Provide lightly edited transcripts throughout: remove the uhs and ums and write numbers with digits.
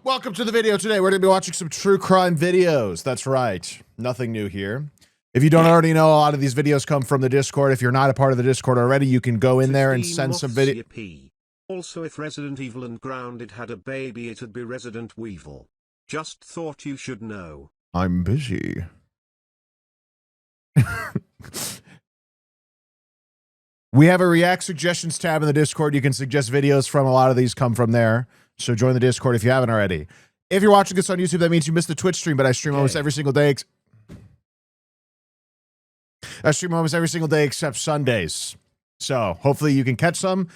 Welcome to the video today. We're going to be watching some true crime videos. That's right. Nothing new here. If you don't already know, a lot of these videos come from the Discord. If you're not a part of the Discord already, you can go in there and send some video. Also, if Resident Evil and Grounded had a baby, it'd be Resident Weevil. Just thought you should know. I'm busy. We have a React Suggestions tab in the Discord. You can suggest videos from. A lot of these come from there. So join the Discord if you haven't already. If you're watching this on YouTube, that means you missed the Twitch stream, but I stream almost every single day. I stream almost every single day except Sundays. So hopefully you can catch some.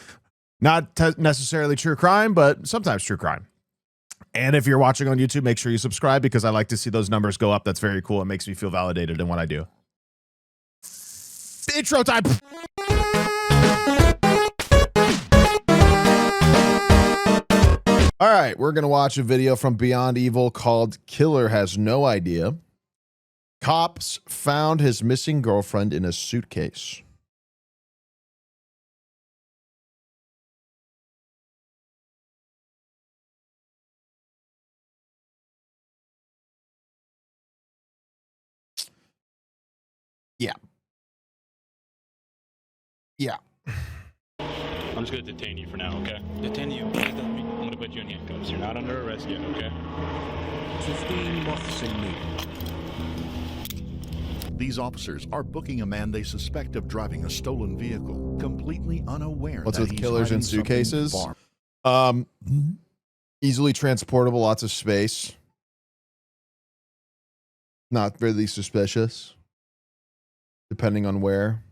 Not necessarily true crime, but sometimes true crime. And if you're watching on YouTube, make sure you subscribe because I like to see those numbers go up. That's very cool. It makes me feel validated in what I do. Intro time. All right, we're going to watch a video from Beyond Evil called Killer Has No Idea. Cops found his missing girlfriend in a suitcase. Yeah. Yeah. I'm just going to detain you for now, okay? Detain you? I'm going to put you in handcuffs. You're not under arrest yet, okay? 15 moths in me. These officers are booking a man they suspect of driving a stolen vehicle, completely unaware. What's that with he's killers in hiding suitcases? something Easily transportable, lots of space. Not really suspicious, depending on where.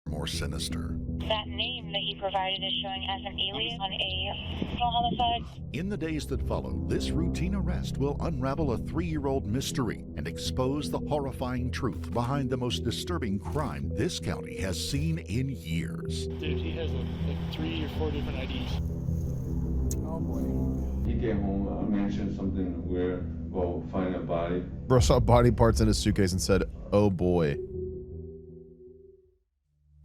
more sinister. That name that he provided is showing as an alias on a homicide. In the days that follow, this routine arrest will unravel a 3-year-old mystery and expose the horrifying truth behind the most disturbing crime this county has seen in years. Dude, he has like 3 or 4 different IDs. Oh boy. He came home, mentioned something weird about finding a body. Bro saw body parts in his suitcase and said, "Oh boy."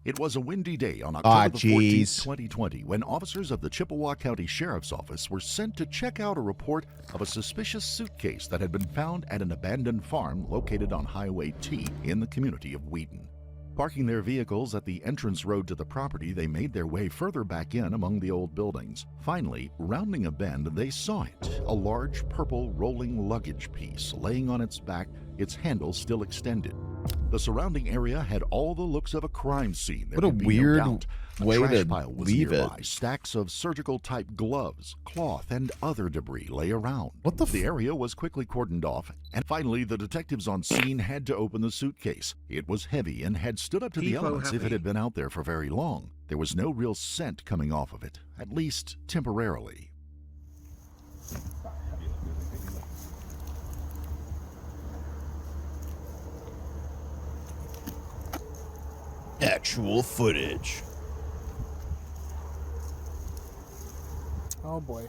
It was a windy day on October the 14th, 14th, 2020, when officers of the Chippewa County Sheriff's Office were sent to check out a report of a suspicious suitcase that had been found at an abandoned farm located on Highway T in the community of Wheaton. Parking their vehicles at the entrance road to the property, they made their way further back in among the old buildings. Finally, rounding a bend, they saw it, a large purple rolling luggage piece laying on its back, its handle still extended. The surrounding area had all the looks of a crime scene. What a weird way to leave nearby. it. Stacks of surgical-type gloves, cloth, and other debris lay around. What the The area was quickly cordoned off, and finally the detectives on scene had to open the suitcase. It was heavy and had stood up to the elements if it had been out there for very long. There was no real scent coming off of it, at least temporarily. Actual footage. Oh boy.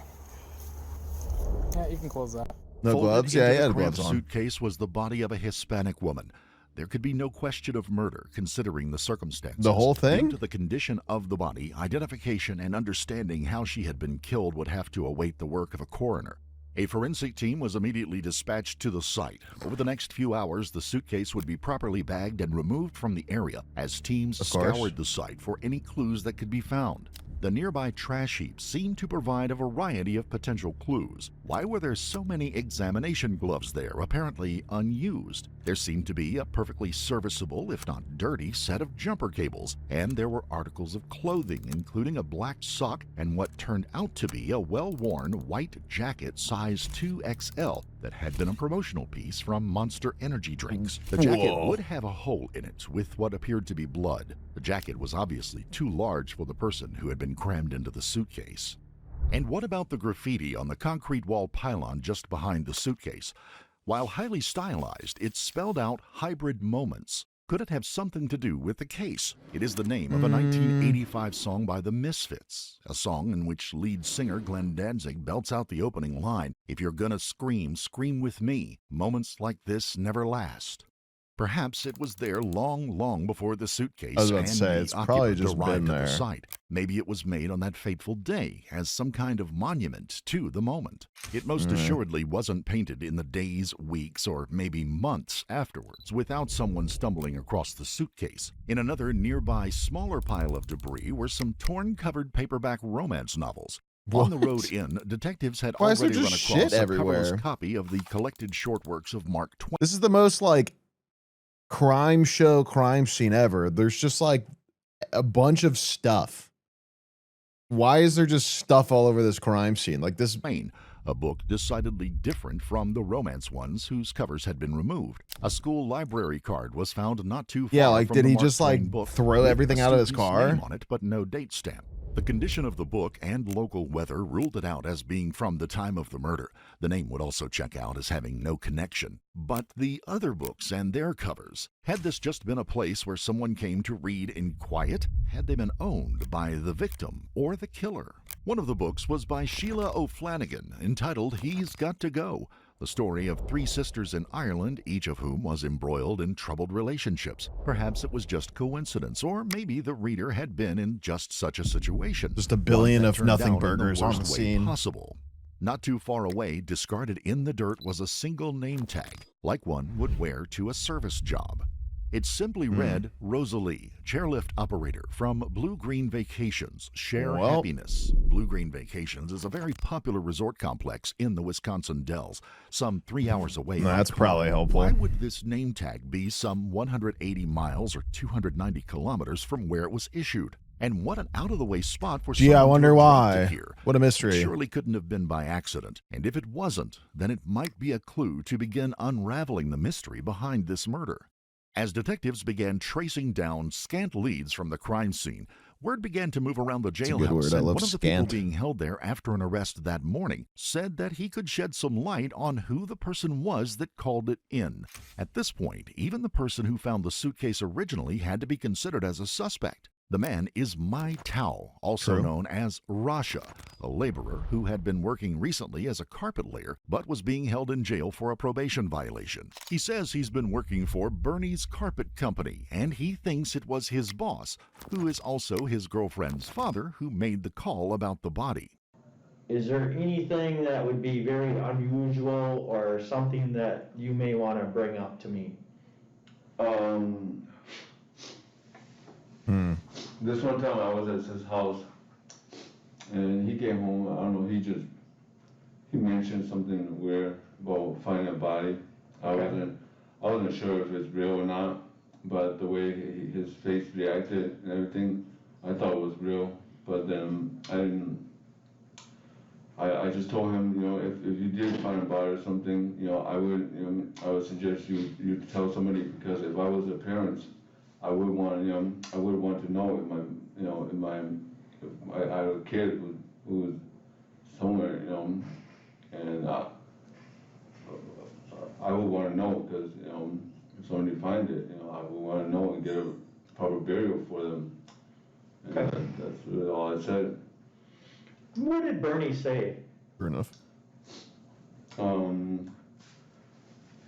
Yeah, you can close that. No Folded gloves? into Yeah, he the had cramped gloves on. suitcase was the body of a Hispanic woman. There could be no question of murder, considering the circumstances. The whole thing? Due to the condition of the body, identification and understanding how she had been killed would have to await the work of a coroner. A forensic team was immediately dispatched to the site. Over the next few hours, the suitcase would be properly bagged and removed from the area as teams scoured the site for any clues that could be found. The nearby trash heap seemed to provide a variety of potential clues. Why were there so many examination gloves there, apparently unused? There seemed to be a perfectly serviceable, if not dirty, set of jumper cables, and there were articles of clothing, including a black sock and what turned out to be a well-worn white jacket size 2XL that had been a promotional piece from Monster Energy drinks. The jacket would have a hole in it with what appeared to be blood. The jacket was obviously too large for the person who had been crammed into the suitcase. And what about the graffiti on the concrete wall pylon just behind the suitcase? While highly stylized, it spelled out hybrid moments. Could it have something to do with the case? It is the name of a 1985 song by the Misfits, a song in which lead singer Glenn Danzig belts out the opening line, "If you're gonna scream, scream with me. Moments like this never last." Perhaps it was there long before the suitcase I was about and to say, the it's probably occupant just been arrived at there. the site. Maybe it was made on that fateful day as some kind of monument to the moment. It most assuredly wasn't painted in the days, weeks, or maybe months afterwards without someone stumbling across the suitcase. In another nearby smaller pile of debris were some torn-covered paperback romance novels. On the road in, detectives had Why is there already run just across shit a everywhere? coverless copy of the collected short works of Mark Twain. This is the most like crime show crime scene ever. There's just like a bunch of stuff. Why is there just stuff all over this crime scene? Like this, A book decidedly different from the romance ones whose covers had been removed. A school library card was found not too far yeah, like from did the he Mark just Twain like book throw with everything a out of his student's car? name on it, but no date stamp. The condition of the book and local weather ruled it out as being from the time of the murder. The name would also check out as having no connection. But the other books and their covers, had this just been a place where someone came to read in quiet? Had they been owned by the victim or the killer? One of the books was by Sheila O'Flanagan, entitled He's Got to Go, the story of three sisters in Ireland, each of whom was embroiled in troubled relationships. Perhaps it was just coincidence, or maybe the reader had been in just such a situation. Just a billion One that of turned nothing out in the burgers on worst the way scene. possible. Not too far away, discarded in the dirt, was a single name tag, like one would wear to a service job. It simply read, Rosalie, chairlift operator from Blue Green Vacations, share Well. happiness. Blue Green Vacations is a very popular resort complex in the Wisconsin Dells, some 3 hours away. by That's car. probably helpful. Why would this name tag be some 180 miles or 290 kilometers from where it was issued? And what an out-of-the-way spot for Gee, I someone wonder to have dropped why. it here. What a It mystery. surely couldn't have been by accident. And if it wasn't, then it might be a clue to begin unraveling the mystery behind this murder. As detectives began tracing down scant leads from the crime scene, word began to move around the a good jailhouse, word. I and love one of the scant. people being held there after an arrest that morning said that he could shed some light on who the person was that called it in. At this point, even the person who found the suitcase originally had to be considered as a suspect. The man is Mai Tao, also True. known as Rasha, a laborer who had been working recently as a carpet layer but was being held in jail for a probation violation. He says he's been working for Bernie's Carpet Company, and he thinks it was his boss, who is also his girlfriend's father, who made the call about the body. Is there anything that would be very unusual or something that you may want to bring up to me? This one time I was at his house, and he came home. I don't know. He mentioned something weird about finding a body. I wasn't sure if it's real or not, but the way his face reacted and everything, I thought it was real. But then I didn't. I just told him, if you did find a body or something, I would suggest you tell somebody, because if I was a parent, I would want to know if I had a kid who was somewhere, and I would want to know, because if somebody finds it, I would want to know and get a proper burial for them. And that's really all I said. What did Bernie say? Fair enough.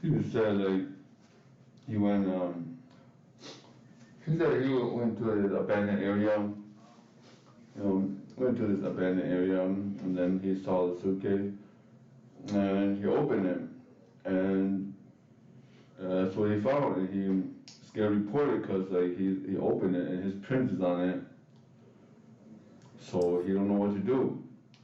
He just said he went. He said he went to this abandoned area. Went to this abandoned area, and then he saw the suitcase, and he opened it, and that's what he found. And he scared reported because he opened it and his print is on it, so he don't know what to do.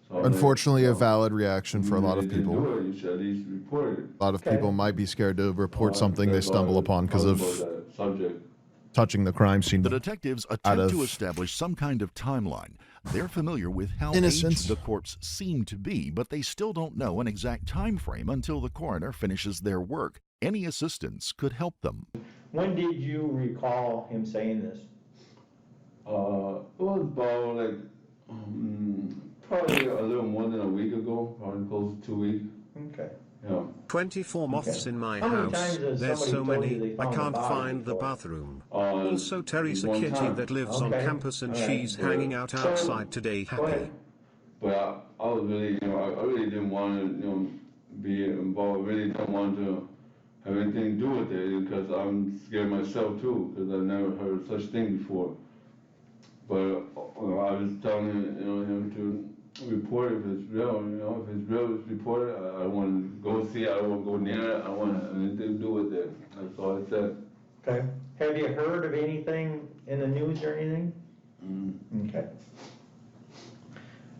So Unfortunately, a valid reaction for a lot of If you people. do it, you should at least report it. A lot of people might be scared to report something they That's all stumble I upon because was of about that subject. touching the crime scene. The detectives Out attempt to of establish some kind of timeline. They're familiar with how innocence. aged the corpse seemed to be, but they still don't know an exact time frame until the coroner finishes their work. Any assistance could help them. When did you recall him saying this? It was about probably a little more than a week ago, probably close to 2 weeks. Okay. Yeah. 24 moths in my How many house. times has There's somebody so told you many, they I found a can't body find the before? bathroom. Also, Terry's a one kitty time. that lives on Okay. campus and All right. she's hanging out So, outside today Go happy. ahead. But I was really, I really didn't want to, be involved. I really didn't want to have anything to do with it, because I'm scared myself too, because I've never heard such thing before. But I was telling him to report if it's real, if it's real, it's report it. I want to go see it, I won't go near it, I want to have anything to do with it. That's all I said. Okay. Have you heard of anything in the news or anything? Okay.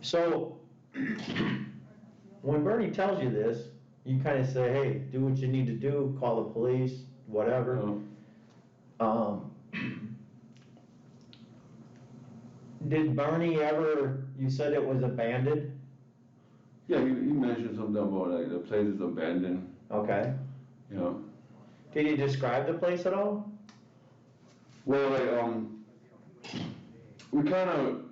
So, when Bernie tells you this, you kind of say, hey, do what you need to do, call the police, whatever. Did Bernie ever, you said it was abandoned? Yeah, he mentioned something about like the place is abandoned. Okay. Yeah. Did he describe the place at all? Well, like, we kind of,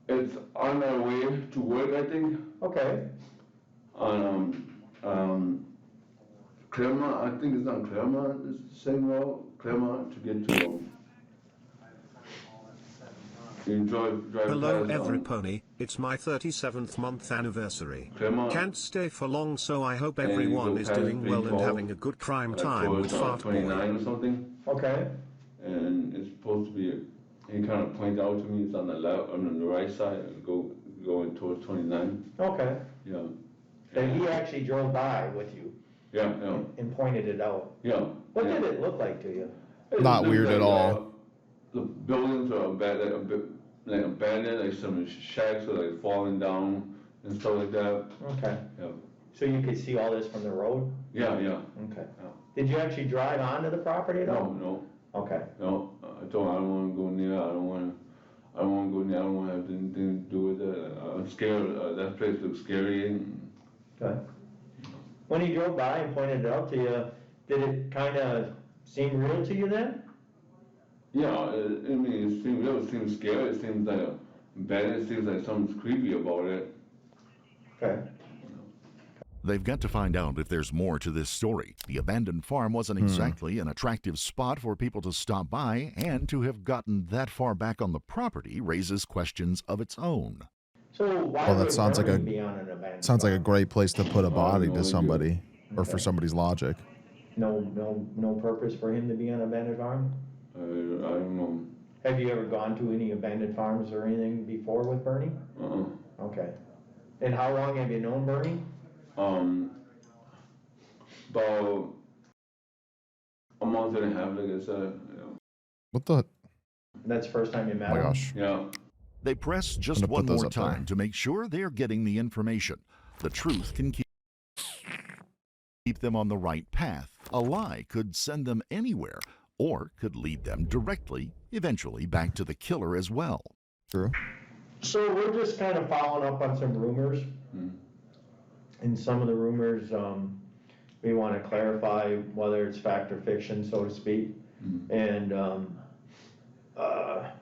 it's on our way to work, I think. Okay. On, Claremont, I think it's on Claremont, it's the same road, Claremont to get to, you drive Hello past, every pony, it's my 37th month anniversary. Claremont. Can't stay for long, so I hope And you everyone go is past doing well and 312, having a good prime like time with towards, Fart 29 Boy. or something. Okay. And it's supposed to be, he kind of pointed out to me, it's on the left, on the right side, going towards 29. Okay. Yeah. And he actually drove by with you Yeah, and pointed it out. yeah. What yeah. did it look like to you? Not It weird looks at all. The buildings are like abandoned, like some shacks are like falling down and stuff like that. Okay. Yeah, So you could see all this from the road? yeah. Okay. Yeah. Did you actually drive onto the property at all? No. Okay. No, I told him I don't want to go near. I don't want to go near. I don't want to have anything to do with it. I'm scared. That place looks scary. Okay. When he drove by and pointed it out to you, did it kind of seem real to you then? Yeah, I mean, it seems scary. It seems like bad. It seems like something's creepy about it. Okay. They've got to find out if there's more to this story. The abandoned farm wasn't exactly an attractive spot for people to stop by, and to have gotten that far back on the property raises questions of its own. So why Well, that would sounds like Bernie a- be on an abandoned Sounds like a farm? great place to put a body no to idea. somebody, or for Okay. somebody's logic. No purpose for him to be on an abandoned farm? I don't know. Have you ever gone to any abandoned farms or anything before with Bernie? Okay. And how long have you known Bernie? About a month and a half, like I said. What the? That's the first time you met Oh my him? gosh. Yeah. They press I'm just gonna one put those more up there. time to make sure they're getting the information. The truth can keep them on the right path. A lie could send them anywhere, or could lead them directly, eventually back to the killer as well. True. So we're just kind of following up on some rumors. And some of the rumors, we want to clarify whether it's fact or fiction, so to speak. And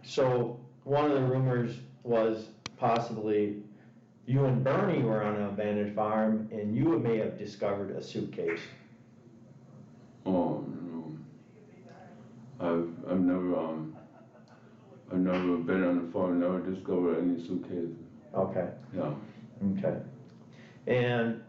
so one of the rumors was possibly you and Bernie were on an abandoned farm and you may have discovered a suitcase. Oh no. I've never been on the farm, never discovered any suitcase. Okay. Yeah. Okay. And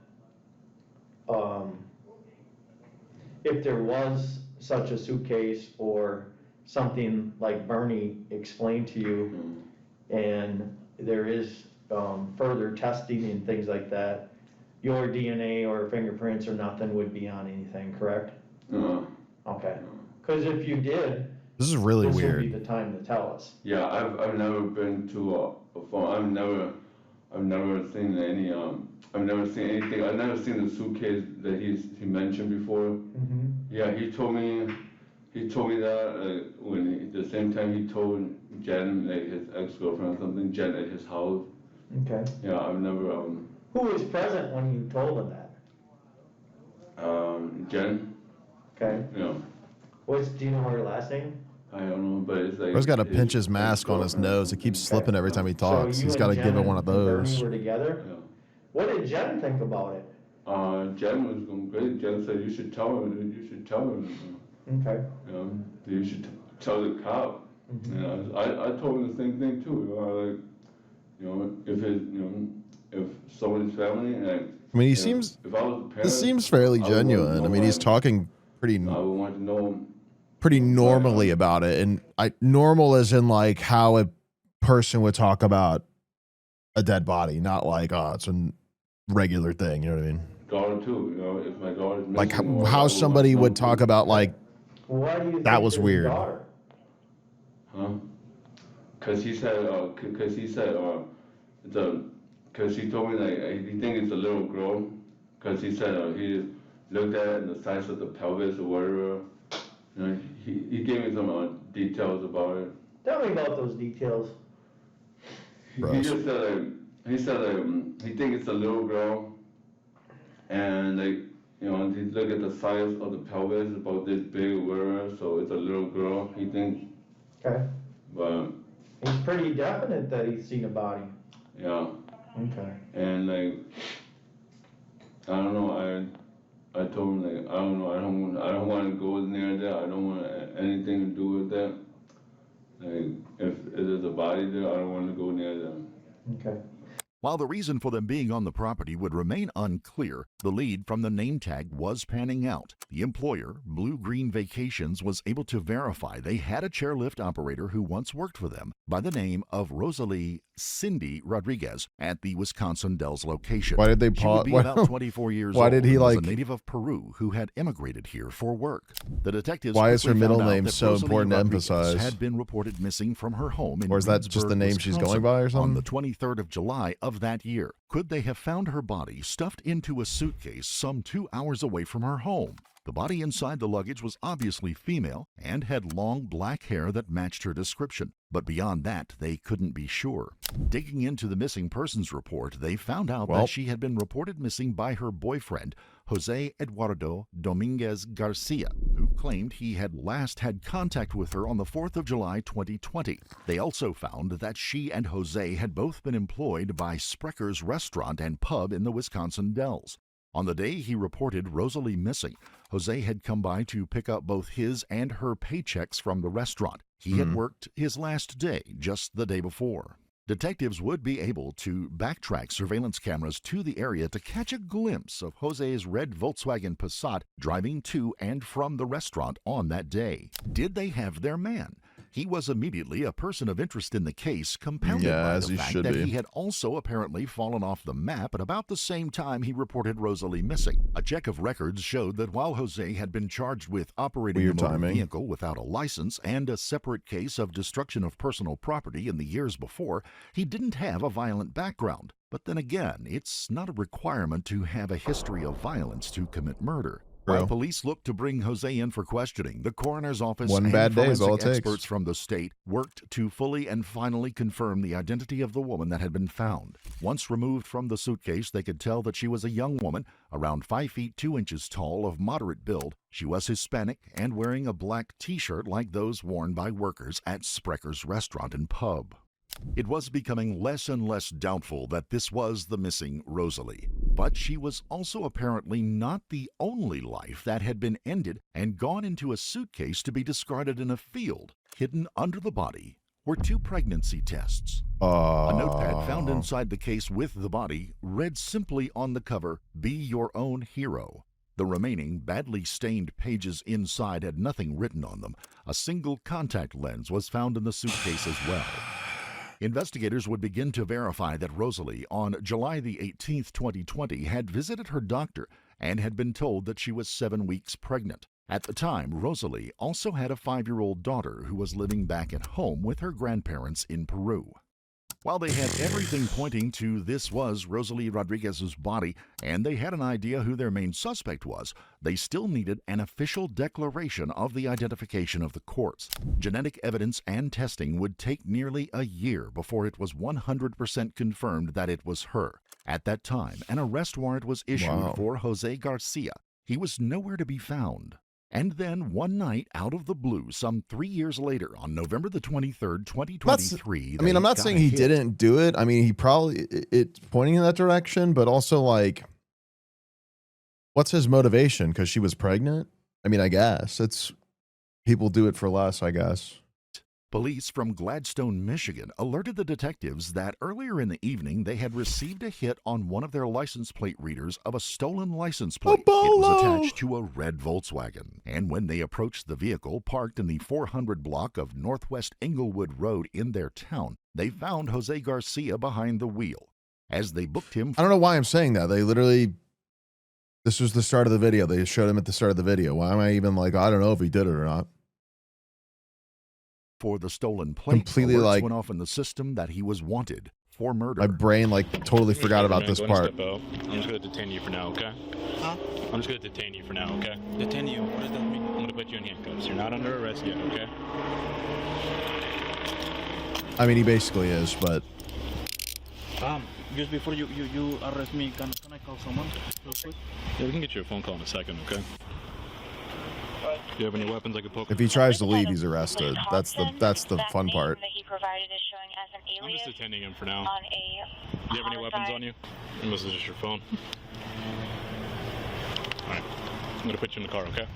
if there was such a suitcase or something like Bernie explained to you, and there is further testing and things like that, your DNA or fingerprints or nothing would be on anything, correct? Okay. Because if you did, This is really this weird. would be the time to tell us. Yeah, I've never been to a farm. I've never seen any I've never seen anything. I've never seen the suitcase that he mentioned before. Yeah, he told me that when the same time he told Jen, like his ex-girlfriend or something, Jen at his house. Okay. Yeah, I've never Who was present when you told him that? Jen. Okay. Yeah. Do you know her last name? I don't know, but it's like He's got to pinch his mask on his nose. It keeps slipping every time he talks. So you He's got to and give it Jen one of and Bernie those. were together? Yeah. What did Jen think about it? Jen was going great. Jen said you should tell him. You should tell him. Okay. You should tell the cop. I told him the same thing too. If somebody's family, and I mean, he seems. if I was a parent, This seems fairly I would want to genuine. I know mean, he's why- talking pretty I would want to know. pretty normally about it, and normal as in like how a person would talk about a dead body, not like, oh, it's a regular thing. You know what I mean? Daughter too, you know, if my daughter's missing, Like or I how would somebody want would to know talk too. about like Why do you That think was there's a weird. daughter? Huh? Cause he said, cause he told me like he think it's a little girl, cause he said he looked at it and the size of the pelvis or whatever. You know, he gave me some details about it. Tell me about those details. He Gross. just said he he think it's a little girl, and like, you know, he look at the size of the pelvis, about this big or whatever, so it's a little girl. He think, Okay. but He's pretty definite that he's seen a body. yeah. Okay. And like, I don't know, I told him like, I don't know, I don't want to go near that. I don't want anything to do with that. Like, if there's a body there, I don't want to go near them. Okay. While the reason for them being on the property would remain unclear, the lead from the name tag was panning out. The employer, Blue Green Vacations, was able to verify they had a chairlift operator who once worked for them by the name of Rosalie Cindy Rodriguez at the Wisconsin Dells location. Why did they She would pause? be about 24 years Why old did he and was like? a native of Peru who had immigrated here for work. The detectives Why is her quickly middle found out name that so Rosalie important to Rodriguez emphasize? had been reported missing from her home in Or is that just the Greensburg, name she's going Wisconsin by or on something? the 23rd of July of that year. Could they have found her body stuffed into a suitcase some 2 hours away from her home? The body inside the luggage was obviously female and had long black hair that matched her description. But beyond that, they couldn't be sure. Digging into the missing persons report, they found out Well. that she had been reported missing by her boyfriend, Jose Eduardo Dominguez Garcia, who claimed he had last had contact with her on the 4th of July 2020. They also found that she and Jose had both been employed by Sprecker's restaurant and pub in the Wisconsin Dells. On the day he reported Rosalie missing, Jose had come by to pick up both his and her paychecks from the restaurant. He had worked his last day just the day before. Detectives would be able to backtrack surveillance cameras to the area to catch a glimpse of Jose's red Volkswagen Passat driving to and from the restaurant on that day. Did they have their man? He was immediately a person of interest in the case, compounded Yeah, by as the he fact should that be. he had also apparently fallen off the map at about the same time he reported Rosalie missing. A check of records showed that while Jose had been charged with operating Weird a motor timing. vehicle without a license and a separate case of destruction of personal property in the years before, he didn't have a violent background. But then again, it's not a requirement to have a history of violence to commit murder. While True. police looked to bring Jose in for questioning, the coroner's office One and bad day is forensic all it takes. experts from the state worked to fully and finally confirm the identity of the woman that had been found. Once removed from the suitcase, they could tell that she was a young woman, around 5 feet 2 inches tall, of moderate build. She was Hispanic and wearing a black t-shirt like those worn by workers at Sprecker's restaurant and pub. It was becoming less and less doubtful that this was the missing Rosalie. But she was also apparently not the only life that had been ended and gone into a suitcase to be discarded in a field. Hidden under the body were 2 pregnancy tests. A notepad found inside the case with the body read simply on the cover, "Be your own hero." The remaining badly stained pages inside had nothing written on them. A single contact lens was found in the suitcase as well. Investigators would begin to verify that Rosalie, on July the 18th, 2020, had visited her doctor and had been told that she was 7 weeks pregnant. At the time, Rosalie also had a 5-year-old daughter who was living back at home with her grandparents in Peru. While they had everything pointing to this was Rosalie Rodriguez's body, and they had an idea who their main suspect was, they still needed an official declaration of the identification of the corpse. Genetic evidence and testing would take nearly a year before it was 100% confirmed that it was her. At that time, an arrest warrant was issued for Jose Garcia. He was nowhere to be found. And then one night, out of the blue, some 3 years later, on November the 23rd, 2023, I mean, I'm not saying he didn't do it. I mean, he probably, it's pointing in that direction, but also like, what's his motivation? Because she was pregnant? I mean, I guess it's, people do it for less, I guess. Police from Gladstone, Michigan alerted the detectives that earlier in the evening they had received a hit on one of their license plate readers of a stolen license plate. It was attached to a red Volkswagen. And when they approached the vehicle parked in the 400 block of Northwest Englewood Road in their town, they found Jose Garcia behind the wheel. As they booked him... I don't know why I'm saying that. They literally... This was the start of the video. They showed him at the start of the video. Why am I even like, I don't know if he did it or not? For the stolen plate, completely alerts like went off in the system that he was wanted for murder. My brain like totally forgot about this part. I'm just going to detain you for now, okay? Huh? I'm just going to detain you for now, okay? Detain you? What does that mean? I'm going to put you in handcuffs. You're not under arrest yet, okay? I mean, he basically is, but... Just before you arrest me, can I call someone real quick? Yeah, we can get you a phone call in a second, okay? Do you have any weapons I could poke? If he tries to leave, he's arrested. That's the fun part. That he provided is showing as an I'm alias just detaining him for now. on a Do you have any weapons on you? Unless it's just your phone. Alright. I'm going to put you in the car, okay?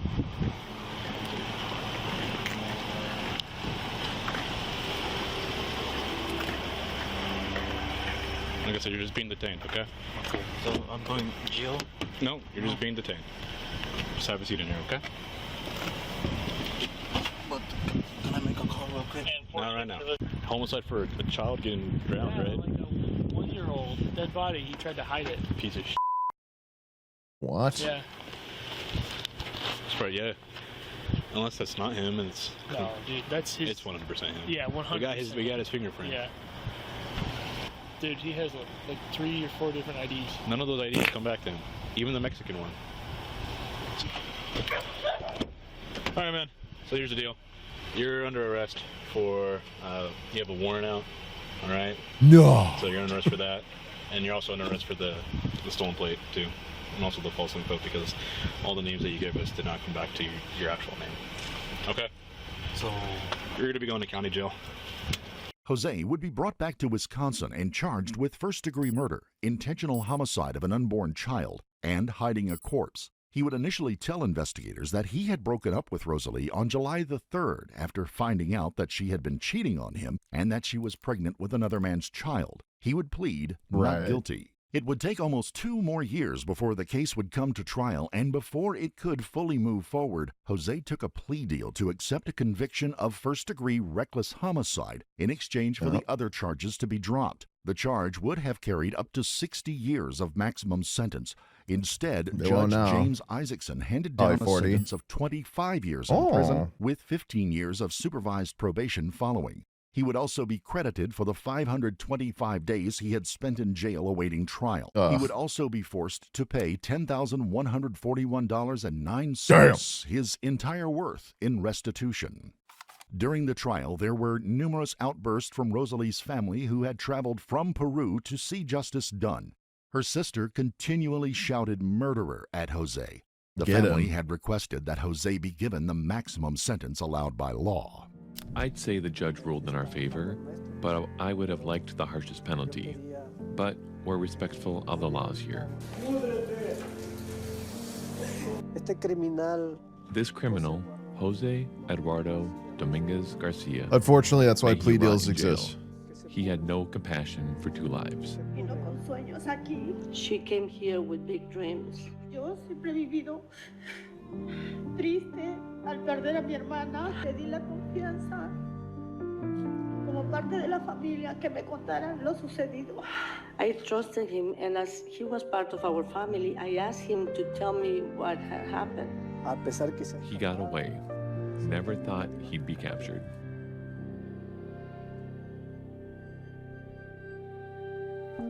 Like I said, you're just being detained, okay? Okay, so I'm going to jail? No, you're just being detained. Just have a seat in here, okay? But can I make a call real quick? Not right now. Homicide for a child getting drowned, right? Like a 1-year-old dead body. He tried to hide it. Piece of shit. What? Yeah. It's probably, yeah. Unless that's not him, and it's... No, dude, that's his... It's 100% him. Yeah, 100%. We got his fingerprint. Yeah. Dude, he has like 3 or 4 different IDs. None of those IDs come back to him. Even the Mexican one. All right, man. So here's the deal. You're under arrest for, you have a warrant out, all right? No. So you're under arrest for that. And you're also under arrest for the stolen plate, too. And also the false info, because all the names that you gave us did not come back to your actual name. Okay? So... You're going to be going to county jail. Jose would be brought back to Wisconsin and charged with first-degree murder, intentional homicide of an unborn child, and hiding a corpse. He would initially tell investigators that he had broken up with Rosalie on July the 3rd after finding out that she had been cheating on him and that she was pregnant with another man's child. He would plead not guilty. It would take almost 2 more years before the case would come to trial, and before it could fully move forward, Jose took a plea deal to accept a conviction of first-degree reckless homicide in exchange for the other charges to be dropped. The charge would have carried up to 60 years of maximum sentence. Instead, Judge James Isaacson handed down a sentence of 25 years in prison with 15 years of supervised probation following. He would also be credited for the 525 days he had spent in jail awaiting trial. He would also be forced to pay $10,141.09, his entire worth, in restitution. During the trial, there were numerous outbursts from Rosalie's family, who had traveled from Peru to see justice done. Her sister continually shouted "murderer" at Jose. The family had requested that Jose be given the maximum sentence allowed by law. I'd say the judge ruled in our favor, but I would have liked the harshest penalty. But we're respectful of the laws here. This criminal, Jose Eduardo Dominguez Garcia. Unfortunately, that's why plea deals exist. He had no compassion for 2 lives. She came here with big dreams. Yo siempre he vivido triste al perder a mi hermana. Le di la confianza como parte de la familia que me contaran lo sucedido. I trusted him, and as he was part of our family, I asked him to tell me what had happened. He got away. Never thought he'd be captured.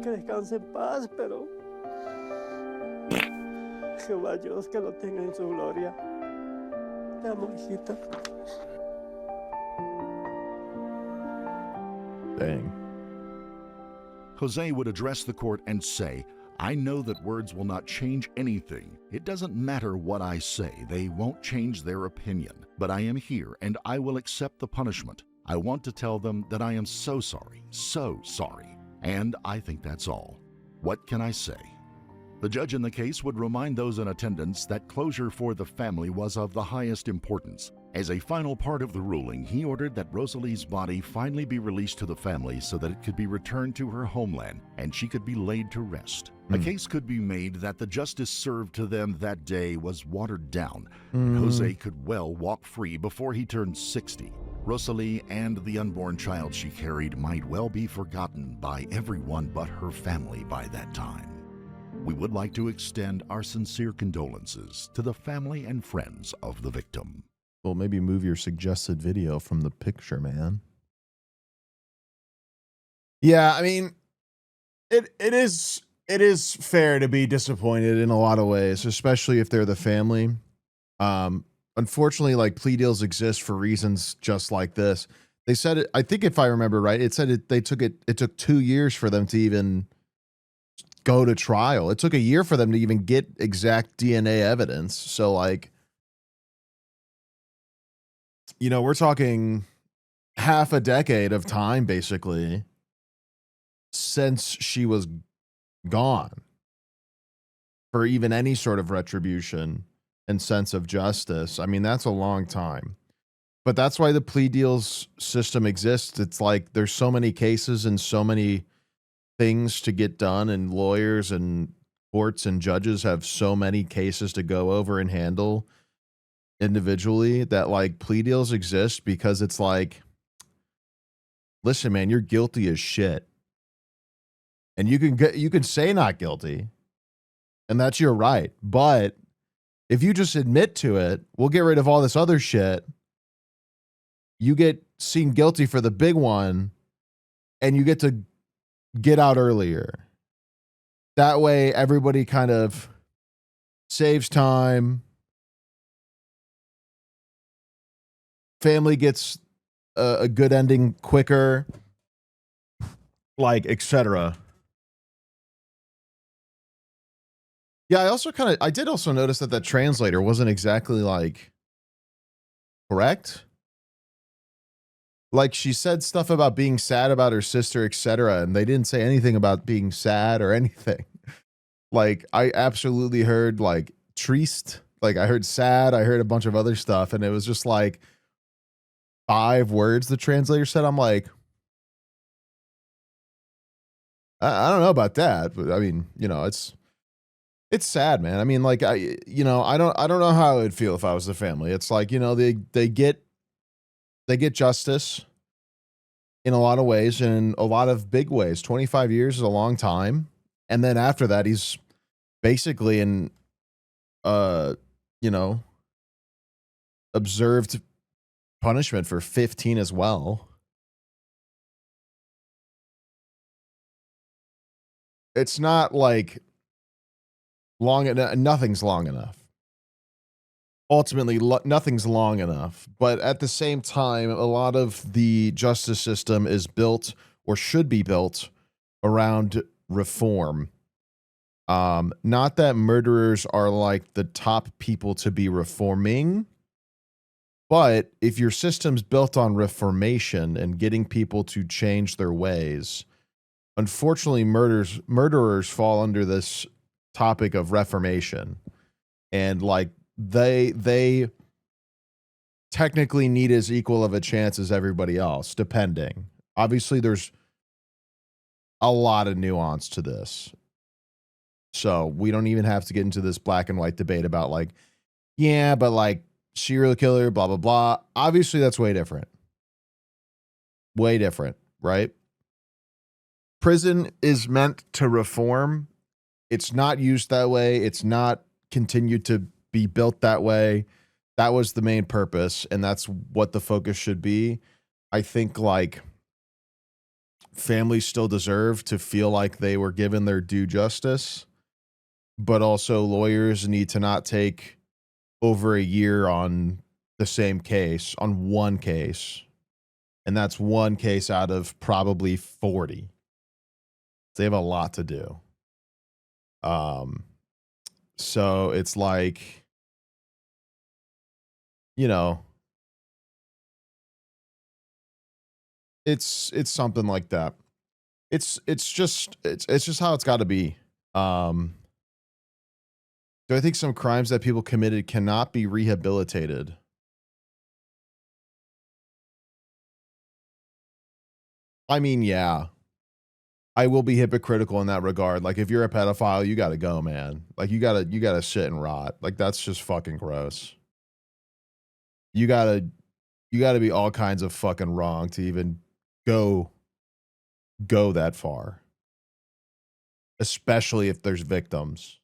Que descanse en paz, pero Jehová Dios que lo tenga en su gloria. Te amo, hijita. Dang. Jose would address the court and say, "I know that words will not change anything. It doesn't matter what I say. They won't change their opinion. But I am here, and I will accept the punishment. I want to tell them that I am so sorry. And I think that's all. What can I say?" The judge in the case would remind those in attendance that closure for the family was of the highest importance. As a final part of the ruling, he ordered that Rosalie's body finally be released to the family so that it could be returned to her homeland and she could be laid to rest. A case could be made that the justice served to them that day was watered down, and Jose could well walk free before he turned 60. Rosalie and the unborn child she carried might well be forgotten by everyone but her family by that time. We would like to extend our sincere condolences to the family and friends of the victim. Well, maybe move your suggested video from the picture, man. Yeah, I mean, it is fair to be disappointed in a lot of ways, especially if they're the family. Unfortunately, like, plea deals exist for reasons just like this. They said it, I think if I remember right, it said it took 2 years for them to even go to trial. It took a year for them to even get exact DNA evidence. So, like, you know, we're talking half a decade of time, basically, since she was gone for even any sort of retribution and sense of justice. I mean, that's a long time. But that's why the plea deals system exists. It's like there's so many cases and so many things to get done, and lawyers and courts and judges have so many cases to go over and handle individually, that like plea deals exist because it's like, listen, man, you're guilty as shit, and you can say not guilty, and that's your right. But if you just admit to it, we'll get rid of all this other shit. You get seen guilty for the big one, and you get to get out earlier. That way, everybody kind of saves time. Family gets a good ending quicker, like, etc. Yeah, I did also notice that that translator wasn't exactly like correct. Like, she said stuff about being sad about her sister, etc., and they didn't say anything about being sad or anything. Like, I absolutely heard like triste, like I heard sad, I heard a bunch of other stuff, and it was just like 5 words the translator said. I'm like, I don't know about that, but I mean, you know, it's sad, man. I mean, like, I don't know how I would feel if I was the family. It's like, you know, they get justice in a lot of ways, and in a lot of big ways. 25 years is a long time. And then after that, he's basically in, you know, observed punishment for 15 as well. It's not like long enough. Nothing's long enough. Ultimately, nothing's long enough. But at the same time, a lot of the justice system is built, or should be built, around reform. Not that murderers are like the top people to be reforming, but if your system's built on reformation and getting people to change their ways, unfortunately, murderers fall under this topic of reformation. And like, they technically need as equal of a chance as everybody else, depending. Obviously, there's a lot of nuance to this. So we don't even have to get into this black and white debate about like, yeah, but like serial killer, blah, blah, blah. Obviously, that's way different. Way different, right? Prison is meant to reform. It's not used that way. It's not continued to be built that way. That was the main purpose, and that's what the focus should be. I think like families still deserve to feel like they were given their due justice, but also lawyers need to not take over a year on the same case, on one case. And that's one case out of probably 40. They have a lot to do. So it's like, you know, it's something like that. It's just how it's got to be. Do I think some crimes that people committed cannot be rehabilitated? I mean, yeah. I will be hypocritical in that regard. Like, if you're a pedophile, you gotta go, man. Like, you gotta sit and rot. Like, that's just fucking gross. You gotta be all kinds of fucking wrong to even go that far. Especially if there's victims.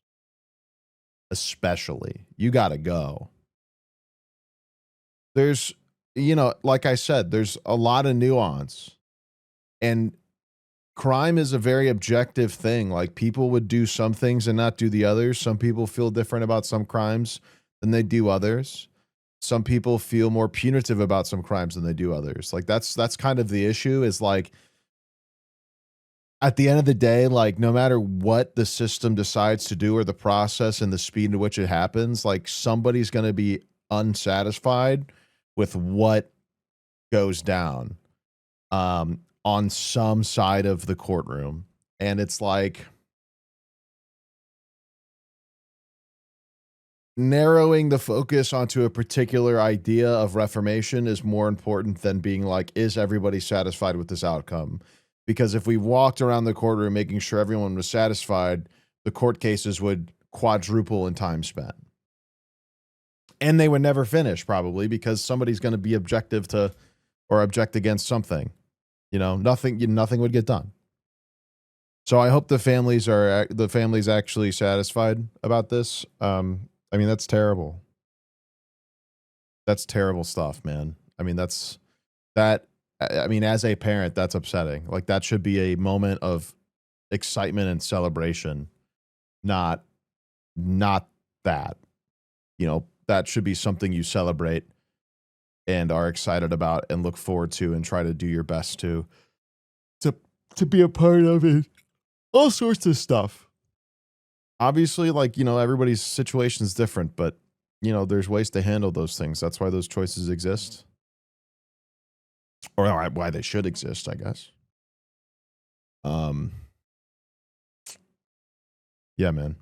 Especially. You gotta go. There's, you know, like I said, there's a lot of nuance. And crime is a very objective thing. Like, people would do some things and not do the others. Some people feel different about some crimes than they do others. Some people feel more punitive about some crimes than they do others. Like, that's kind of the issue, is like, at the end of the day, like, no matter what the system decides to do or the process and the speed in which it happens, like, somebody's going to be unsatisfied with what goes down on some side of the courtroom. And it's like, narrowing the focus onto a particular idea of reformation is more important than being like, is everybody satisfied with this outcome? Because if we walked around the courtroom making sure everyone was satisfied, the court cases would quadruple in time spent. And they would never finish, probably, because somebody's going to be objective to, or object against something. You know, nothing would get done. So I hope the families actually satisfied about this. I mean, that's terrible. That's terrible stuff, man. I mean, I mean, as a parent, that's upsetting. Like, that should be a moment of excitement and celebration, not that. You know, that should be something you celebrate and are excited about and look forward to and try to do your best to be a part of it. All sorts of stuff. Obviously, like, you know, everybody's situation is different, but, you know, there's ways to handle those things. That's why those choices exist. Or why they should exist, I guess. Yeah, man.